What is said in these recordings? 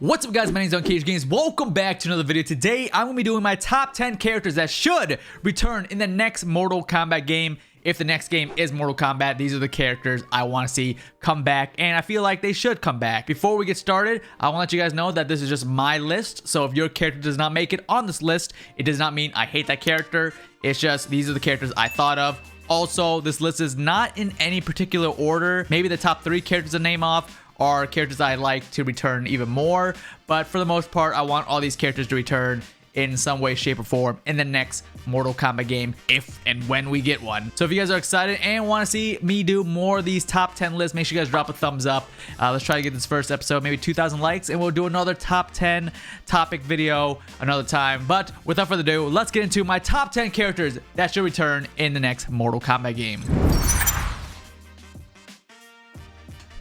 What's up guys, my name is unCAGEDgamez. Welcome back to another video. Today I'm going to be doing my top 10 characters that should return in the next Mortal Kombat game. If the next game is Mortal Kombat, these are the characters I want to see come back, and I feel like they should come back. Before we get started, I want to let you guys know that this is just my list, so if your character does not make it on this list, it does not mean I hate that character. It's just these are the characters I thought of. Also, this list is not in any particular order. Maybe the top 3 characters to name off are characters I'd like to return even more, but for the most part I want all these characters to return in some way, shape, or form in the next Mortal Kombat game, if and when we get one. So if you guys are excited and want to see me do more of these top 10 lists, make sure you guys drop a thumbs up. Let's try to get this first episode maybe 2,000 likes, and we'll do another top 10 topic video another time. But without further ado, let's get into my top 10 characters that should return in the next Mortal Kombat game.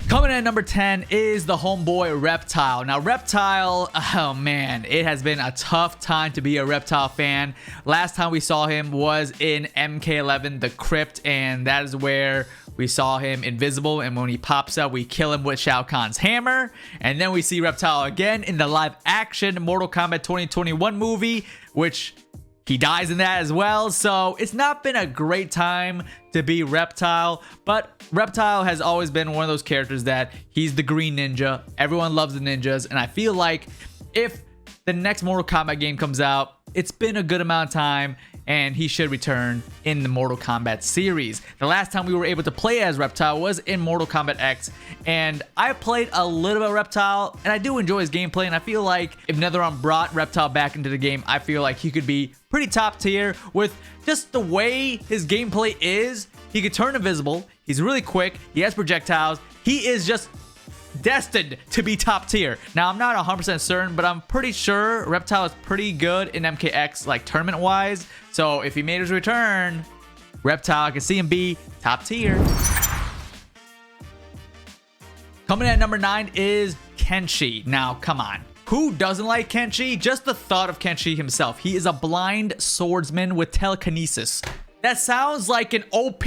Coming in at number 10 is the homeboy Reptile. Now Reptile, oh man, it has been a tough time to be a Reptile fan. Last time we saw him was in MK11, the Crypt, and that is where we saw him invisible, and when he pops up, we kill him with Shao Kahn's hammer. And then we see Reptile again in the live action Mortal Kombat 2021 movie, which he dies in that as well. So it's not been a great time to be Reptile, but Reptile has always been one of those characters that he's the green ninja. Everyone loves the ninjas, and I feel like if the next Mortal Kombat game comes out, it's been a good amount of time and he should return in the Mortal Kombat series. The last time we were able to play as Reptile was in Mortal Kombat X, and I played a little bit of Reptile, and I do enjoy his gameplay, and I feel like if NetherRealm brought Reptile back into the game, I feel like he could be pretty top tier with just the way his gameplay is. He could turn invisible, he's really quick, he has projectiles, he is just destined to be top tier. Now I'm not 100% certain, but I'm pretty sure Reptile is pretty good in MKX, like tournament wise. So if he made his return, Reptile, I can see him be top tier. Coming in at number 9 is Kenshi. Now come on, who doesn't like Kenshi? Just the thought of Kenshi himself. He is a blind swordsman with telekinesis. That sounds like an OP,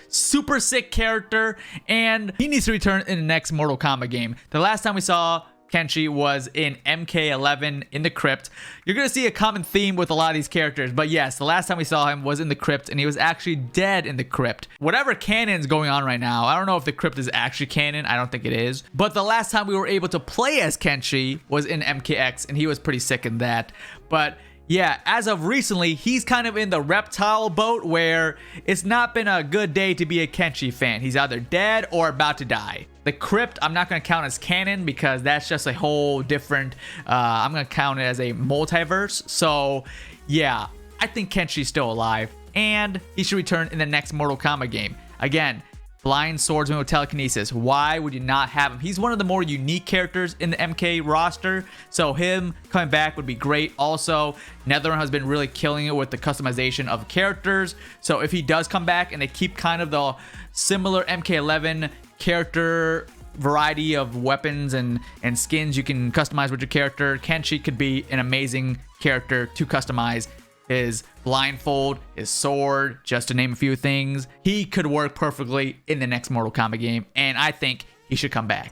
super sick character, and he needs to return in the next Mortal Kombat game. The last time we saw Kenshi was in MK11 in the Crypt. You're going to see a common theme with a lot of these characters, but yes, the last time we saw him was in the Crypt, and he was actually dead in the Crypt. Whatever canon's going on right now, I don't know if the Crypt is actually canon, I don't think it is, but the last time we were able to play as Kenshi was in MKX, and he was pretty sick in that. But yeah, as of recently, he's kind of in the Reptile boat where it's not been a good day to be a Kenshi fan. He's either dead or about to die. The Crypt, I'm not going to count as canon because that's just a whole different, I'm going to count it as a multiverse. So yeah, I think Kenshi's still alive and he should return in the next Mortal Kombat game. Again, blind swordsman with telekinesis. Why would you not have him? He's one of the more unique characters in the MK roster, so him coming back would be great. Also, NetherRealm has been really killing it with the customization of characters, so if he does come back and they keep kind of the similar MK11 character variety of weapons and skins you can customize with your character, Kenshi could be an amazing character to customize. His blindfold, his sword, just to name a few things. He could work perfectly in the next Mortal Kombat game, and I think he should come back.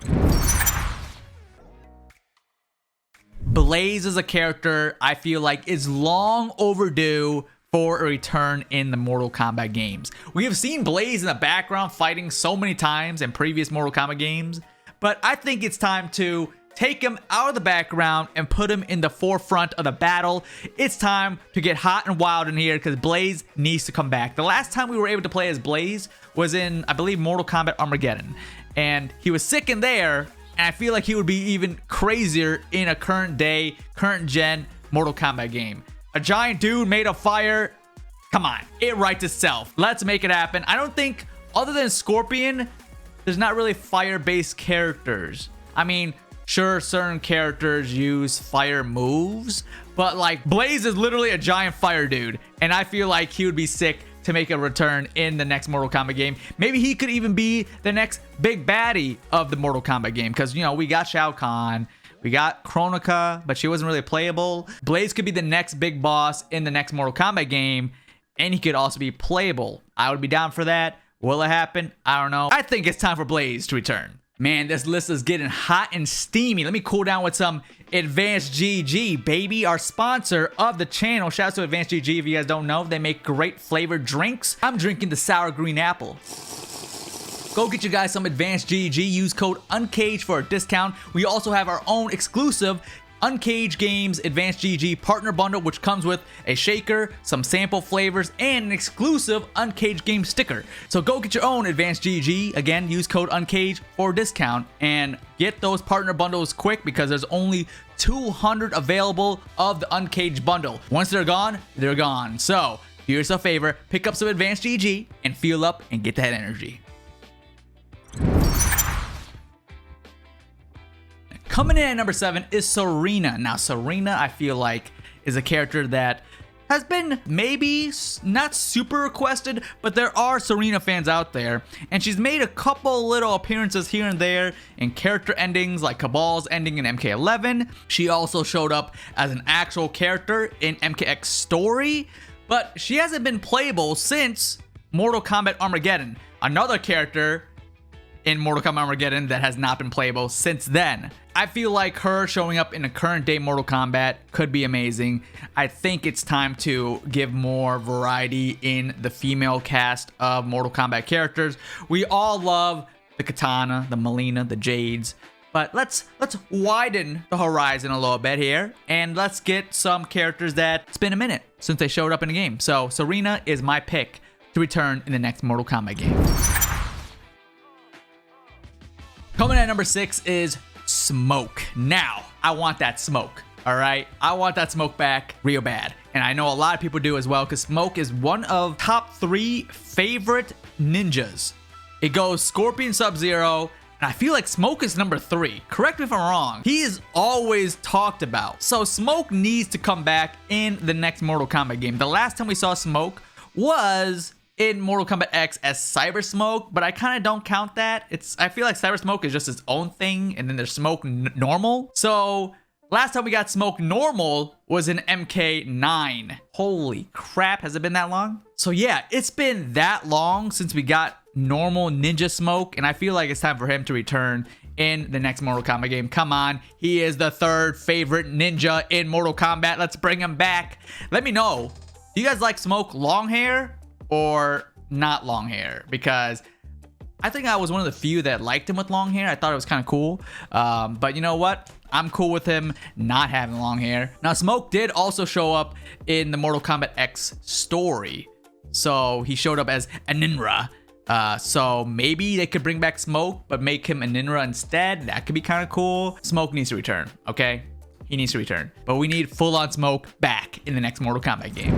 Blaze is a character I feel like is long overdue for a return in the Mortal Kombat games. We have seen Blaze in the background fighting so many times in previous Mortal Kombat games, but I think it's time to take him out of the background and put him in the forefront of the battle. It's time to get hot and wild in here because Blaze needs to come back. The last time we were able to play as Blaze was in, I believe, Mortal Kombat Armageddon. And he was sick in there, and I feel like he would be even crazier in a current day, current gen Mortal Kombat game. A giant dude made of fire. Come on, it writes itself. Let's make it happen. I don't think, other than Scorpion, there's not really fire-based characters. I mean, sure, certain characters use fire moves, but like Blaze is literally a giant fire dude, and I feel like he would be sick to make a return in the next Mortal Kombat game. Maybe he could even be the next big baddie of the Mortal Kombat game, because, you know, we got Shao Kahn, we got Kronika, but she wasn't really playable. Blaze could be the next big boss in the next Mortal Kombat game, and he could also be playable. I would be down for that. Will it happen? I don't know. I think it's time for Blaze to return. Man, this list is getting hot and steamy. Let me cool down with some Advanced GG, baby, our sponsor of the channel. Shout out to Advanced GG. If you guys don't know, they make great flavored drinks. I'm drinking the sour green apple. Go get you guys some Advanced GG. Use code uncaged for a discount. We also have our own exclusive unCAGEDgamez Advanced GG partner bundle, which comes with a shaker, some sample flavors, and an exclusive unCAGEDgamez sticker. So go get your own Advanced GG. Again, use code uncaged for a discount and get those partner bundles quick because there's only 200 available of the uncaged bundle. Once they're gone, they're gone. So do yourself a favor, pick up some Advanced GG and fuel up and get that energy. Coming in at number 7 is Serena. Now, Serena, I feel like, is a character that has been maybe not super requested, but there are Serena fans out there. And she's made a couple little appearances here and there in character endings, like Cabal's ending in MK11. She also showed up as an actual character in MKX Story, but she hasn't been playable since Mortal Kombat Armageddon. Another character in Mortal Kombat Armageddon that has not been playable since then. I feel like her showing up in a current day Mortal Kombat could be amazing. I think it's time to give more variety in the female cast of Mortal Kombat characters. We all love the Katana, the Melina, the Jades, but let's widen the horizon a little bit here and let's get some characters that it's been a minute since they showed up in the game. So Serena is my pick to return in the next Mortal Kombat game. Coming at number 6 is Smoke. Now, I want that smoke, all right? I want that smoke back real bad. And I know a lot of people do as well because Smoke is one of top 3 favorite ninjas. It goes Scorpion, Sub-Zero, and I feel like Smoke is number 3. Correct me if I'm wrong. He is always talked about. So Smoke needs to come back in the next Mortal Kombat game. The last time we saw Smoke was in Mortal Kombat X as Cyber Smoke, but I kind of don't count that. I feel like Cyber Smoke is just its own thing, and then there's Smoke Normal. So last time we got Smoke Normal was in MK9. Holy crap, has it been that long? So yeah, it's been that long since we got normal Ninja Smoke, and I feel like it's time for him to return in the next Mortal Kombat game. Come on, he is the 3rd favorite ninja in Mortal Kombat. Let's bring him back. Let me know, do you guys like Smoke long hair or not long hair? Because I think I was one of the few that liked him with long hair. I thought it was kind of cool. But you know what? I'm cool with him not having long hair. Now, Smoke did also show up in the Mortal Kombat X story. So he showed up as a Ninra. So maybe they could bring back Smoke, but make him a Ninra instead. That could be kind of cool. Smoke needs to return, okay? He needs to return. But we need full-on Smoke back in the next Mortal Kombat game.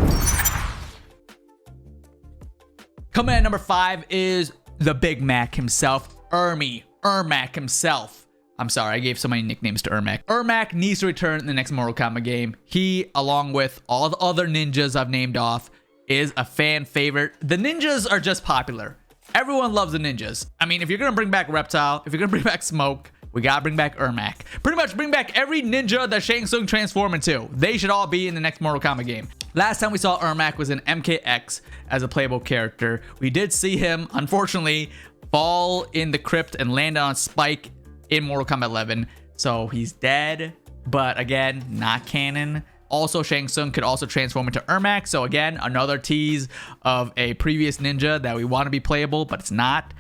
Coming at number 5 is the Big Mac himself, Ermac himself. I'm sorry, I gave so many nicknames to Ermac. Ermac needs to return in the next Mortal Kombat game. He, along with all the other ninjas I've named off, is a fan favorite. The ninjas are just popular. Everyone loves the ninjas. I mean, if you're gonna bring back Reptile, if you're gonna bring back Smoke, we gotta bring back Ermac. Pretty much bring back every ninja that Shang Tsung transformed into. They should all be in the next Mortal Kombat game. Last time we saw Ermac was in MKX as a playable character. We did see him, unfortunately, fall in the crypt and land on Spike in Mortal Kombat 11. So he's dead, but again, not canon. Also, Shang Tsung could also transform into Ermac. So again, another tease of a previous ninja that we want to be playable, but it's not.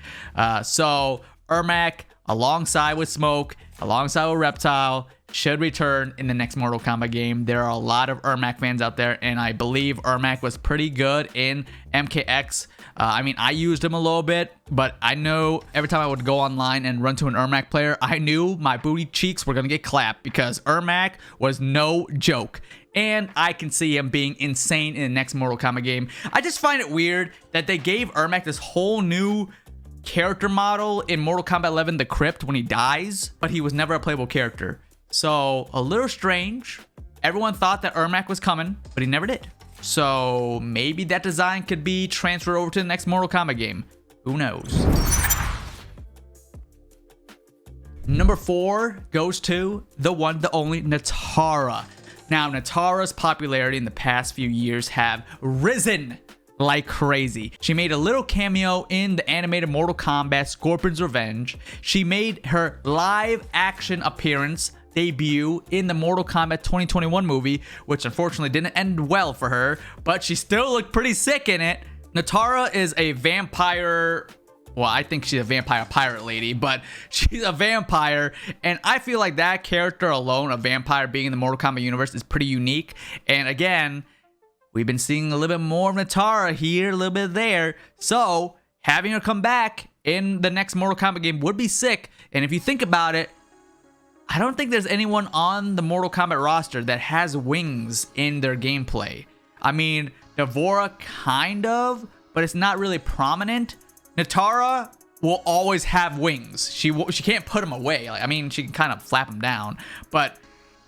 So Ermac, alongside with Smoke, alongside with Reptile, should return in the next Mortal Kombat game. There are a lot of Ermac fans out there, and I believe Ermac was pretty good in MKX. I mean, I used him a little bit, but I know every time I would go online and run to an Ermac player, I knew my booty cheeks were going to get clapped because Ermac was no joke. And I can see him being insane in the next Mortal Kombat game. I just find it weird that they gave Ermac this whole new character model in Mortal Kombat 11, the Crypt, when he dies, but he was never a playable character. So a little strange. Everyone thought that Ermac was coming, but he never did. So maybe that design could be transferred over to the next Mortal Kombat game. Who knows? Number 4 goes to the one, the only Natara. Now, Natara's popularity in the past few years have risen like crazy. She made a little cameo in the animated Mortal Kombat Scorpion's Revenge. She made her live action appearance debut in the Mortal Kombat 2021 movie, which unfortunately didn't end well for her, but she still looked pretty sick in it. Natara is a vampire. Well, I think she's a vampire pirate lady, but she's a vampire. And I feel like that character alone, a vampire being in the Mortal Kombat universe, is pretty unique. And again, we've been seeing a little bit more of Natara here, a little bit there. So having her come back in the next Mortal Kombat game would be sick. And if you think about it, I don't think there's anyone on the Mortal Kombat roster that has wings in their gameplay. I mean, Devora kind of, but it's not really prominent. Natara will always have wings. She can't put them away. Like, I mean, she can kind of flap them down, but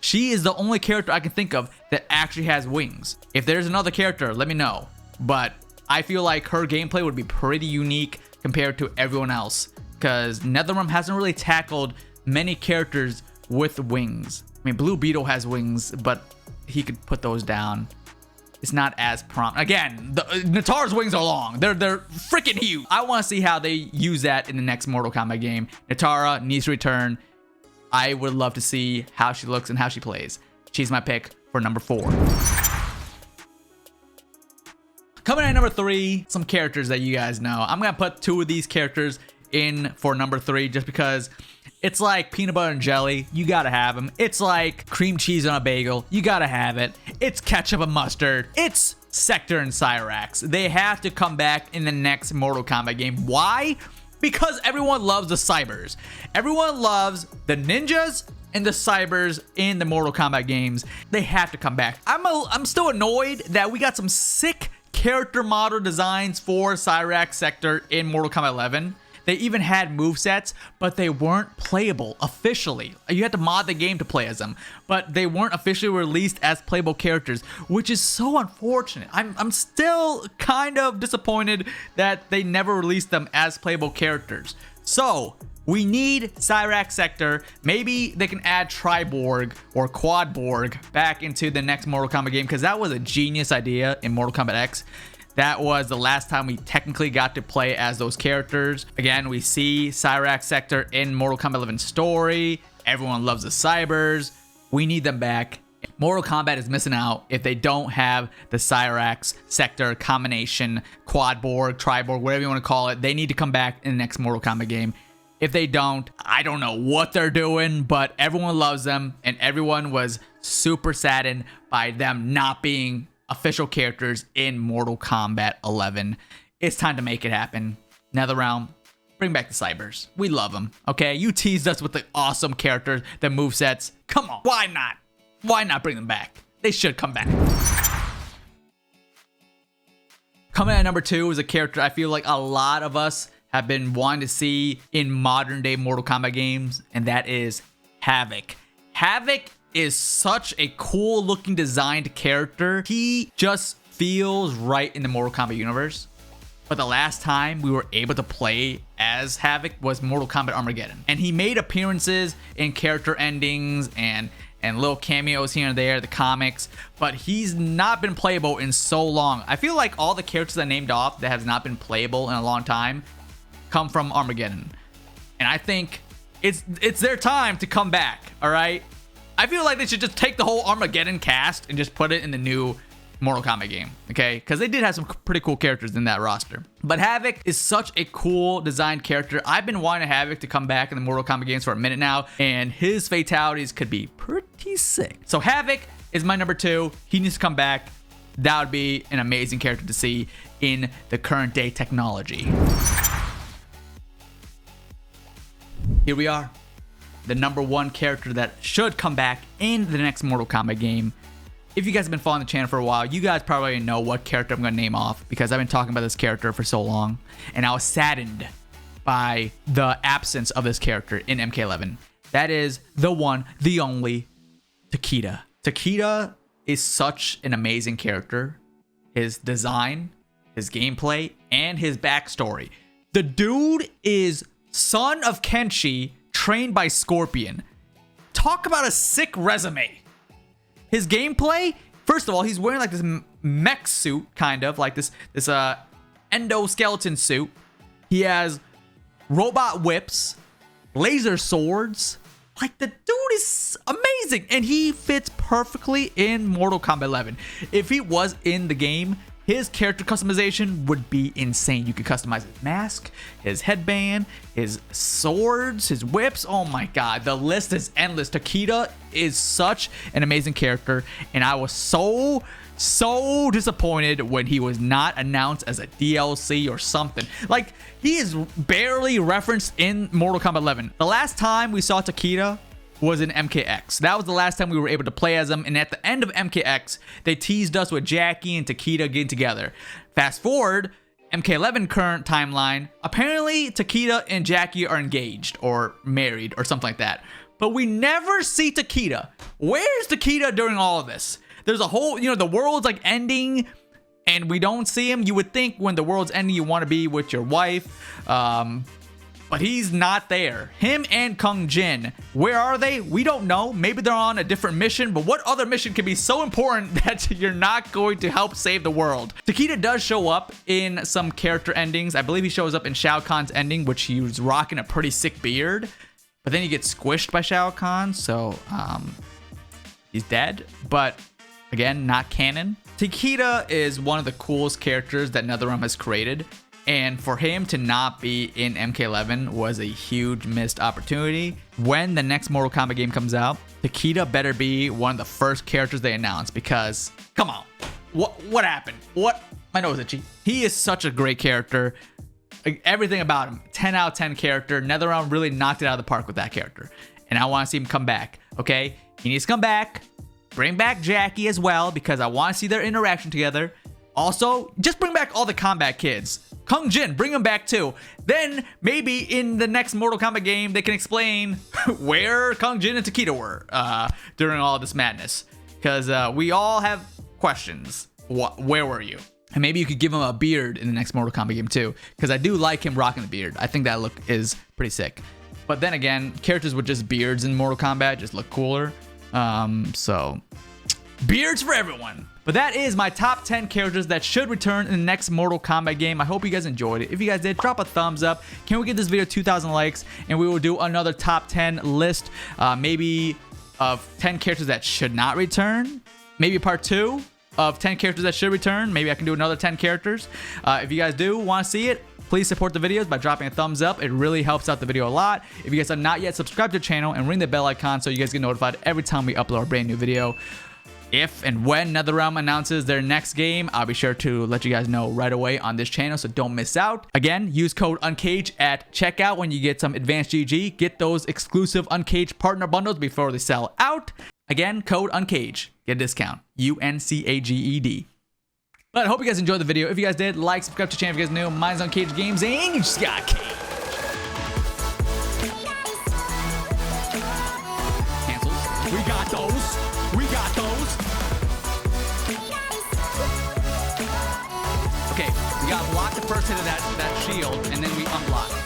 she is the only character I can think of that actually has wings. If there's another character, let me know. But I feel like her gameplay would be pretty unique compared to everyone else, because NetherRealm hasn't really tackled many characters with wings. I mean, Blue Beetle has wings, but he could put those down. It's not as prompt. Again, Natara's wings are long. They're freaking huge. I want to see how they use that in the next Mortal Kombat game. Natara needs to return. I would love to see how she looks and how she plays. She's my pick for number 4. Coming in at number 3, some characters that you guys know. I'm going to put 2 of these characters in for number 3 just because it's like peanut butter and jelly. You got to have them. It's like cream cheese on a bagel. You got to have it. It's ketchup and mustard. It's Sector and Cyrax. They have to come back in the next Mortal Kombat game. Why? Because everyone loves the cybers. Everyone loves the ninjas and the cybers in the Mortal Kombat games. They have to come back. I'm still annoyed that we got some sick character model designs for Cyrax Sector in Mortal Kombat 11. They even had movesets, but they weren't playable officially. You had to mod the game to play as them, but they weren't officially released as playable characters, which is so unfortunate. I'm still kind of disappointed that they never released them as playable characters. So we need Cyrax Sector. Maybe they can add Triborg or Quadborg back into the next Mortal Kombat game, because that was a genius idea in Mortal Kombat X. That was the last time we technically got to play as those characters. Again, we see Cyrax Sector in Mortal Kombat 11 story. Everyone loves the cybers. We need them back. Mortal Kombat is missing out if they don't have the Cyrax Sector combination, Quadborg, Triborg, whatever you want to call it. They need to come back in the next Mortal Kombat game. If they don't, I don't know what they're doing, but everyone loves them, and everyone was super saddened by them not being official characters in Mortal Kombat 11. It's time to make it happen. NetherRealm, bring back the cybers. We love them, okay? You teased us with the awesome characters, the movesets. Come on, why not? Why not bring them back? They should come back. Coming at number 2 is a character I feel like a lot of us have been wanting to see in modern day Mortal Kombat games, and that is Havoc. Havoc is such a cool looking designed character. He just feels right in the Mortal Kombat universe. But the last time we were able to play as Havoc was Mortal Kombat Armageddon. And he made appearances in character endings and little cameos here and there, the comics, but he's not been playable in so long. I feel like all the characters I named off that have not been playable in a long time come from Armageddon. And I think it's their time to come back, all right? I feel like they should just take the whole Armageddon cast and just put it in the new Mortal Kombat game, okay? Because they did have some pretty cool characters in that roster. But Havoc is such a cool designed character. I've been wanting Havoc to come back in the Mortal Kombat games for a minute now, and his fatalities could be pretty sick. So Havoc is my number 2. He needs to come back. That would be an amazing character to see in the current day technology. Here we are. The number 1 character that should come back in the next Mortal Kombat game. If you guys have been following the channel for a while, you guys probably know what character I'm going to name off, because I've been talking about this character for so long, and I was saddened by the absence of this character in MK11. That is the one, the only, Takeda. Takeda is such an amazing character. His design, his gameplay, and his backstory. The dude is son of Kenshi, trained by Scorpion. Talk about a sick resume. His gameplay First of all, he's wearing like this mech suit, kind of like this endoskeleton suit. He has robot whips, laser swords. Like, the dude is amazing, and he fits perfectly in Mortal Kombat 11. If he was in the game, his character customization would be insane. You could customize his mask, his headband, his swords, his whips. Oh my god, the list is endless. Takeda is such an amazing character, and I was so disappointed when he was not announced as a DLC or something. Like, he is barely referenced in Mortal Kombat 11. The last time we saw Takeda was in MKX. That was the last time we were able to play as him, and at the end of MKX, they teased us with Jackie and Takeda getting together. Fast forward, MK11 current timeline, apparently Takeda and Jackie are engaged or married or something like that. But we never see Takeda. Where's Takeda during all of this? There's a whole, you know, the world's like ending and we don't see him. You would think when the world's ending, you want to be with your wife. But he's not there. Him and Kung Jin, where are they? We don't know. Maybe they're on a different mission, but what other mission can be so important that you're not going to help save the world? Takeda does show up in some character endings. I believe he shows up in Shao Kahn's ending, which he was rocking a pretty sick beard. But then he gets squished by Shao Kahn, so he's dead. But again, not canon. Takeda is one of the coolest characters that NetherRealm has created. And for him to not be in MK11 was a huge missed opportunity. When the next Mortal Kombat game comes out, Takeda better be one of the first characters they announce, because, come on, what happened? What? My nose itchy. He is such a great character. Like, everything about him, 10 out of 10 character. NetherRealm really knocked it out of the park with that character. And I want to see him come back, okay? He needs to come back. Bring back Jackie as well, because I want to see their interaction together. Also, just bring back all the combat kids. Kung Jin, bring him back too. Then maybe in the next Mortal Kombat game, they can explain where Kung Jin and Takeda were during all this madness. Because we all have questions. Where were you? And maybe you could give him a beard in the next Mortal Kombat game too. Because I do like him rocking the beard. I think that look is pretty sick. But then again, characters with just beards in Mortal Kombat just look cooler. So beards for everyone. But that is my top 10 characters that should return in the next Mortal Kombat game. I hope you guys enjoyed it. If you guys did, drop a thumbs up. Can we get this video 2,000 likes? And we will do another top 10 list, maybe of 10 characters that should not return. Maybe part 2 of 10 characters that should return. Maybe I can do another 10 characters. If you guys do want to see it, please support the videos by dropping a thumbs up. It really helps out the video a lot. If you guys have not yet, subscribe to the channel and ring the bell icon so you guys get notified every time we upload a brand new video. If and when NetherRealm announces their next game, I'll be sure to let you guys know right away on this channel, so don't miss out. Again, use code UNCAGE at checkout when you get some advanced GG. Get those exclusive UNCAGE partner bundles before they sell out. Again, code UNCAGE. Get a discount. UNCAGED. But I hope you guys enjoyed the video. If you guys did, like, subscribe to the channel if you guys new. Mine's unCAGEDgamez, and you just got caged. Cancels. We got those. We got those. Okay, we gotta block the first hit of that shield, and then we unblock.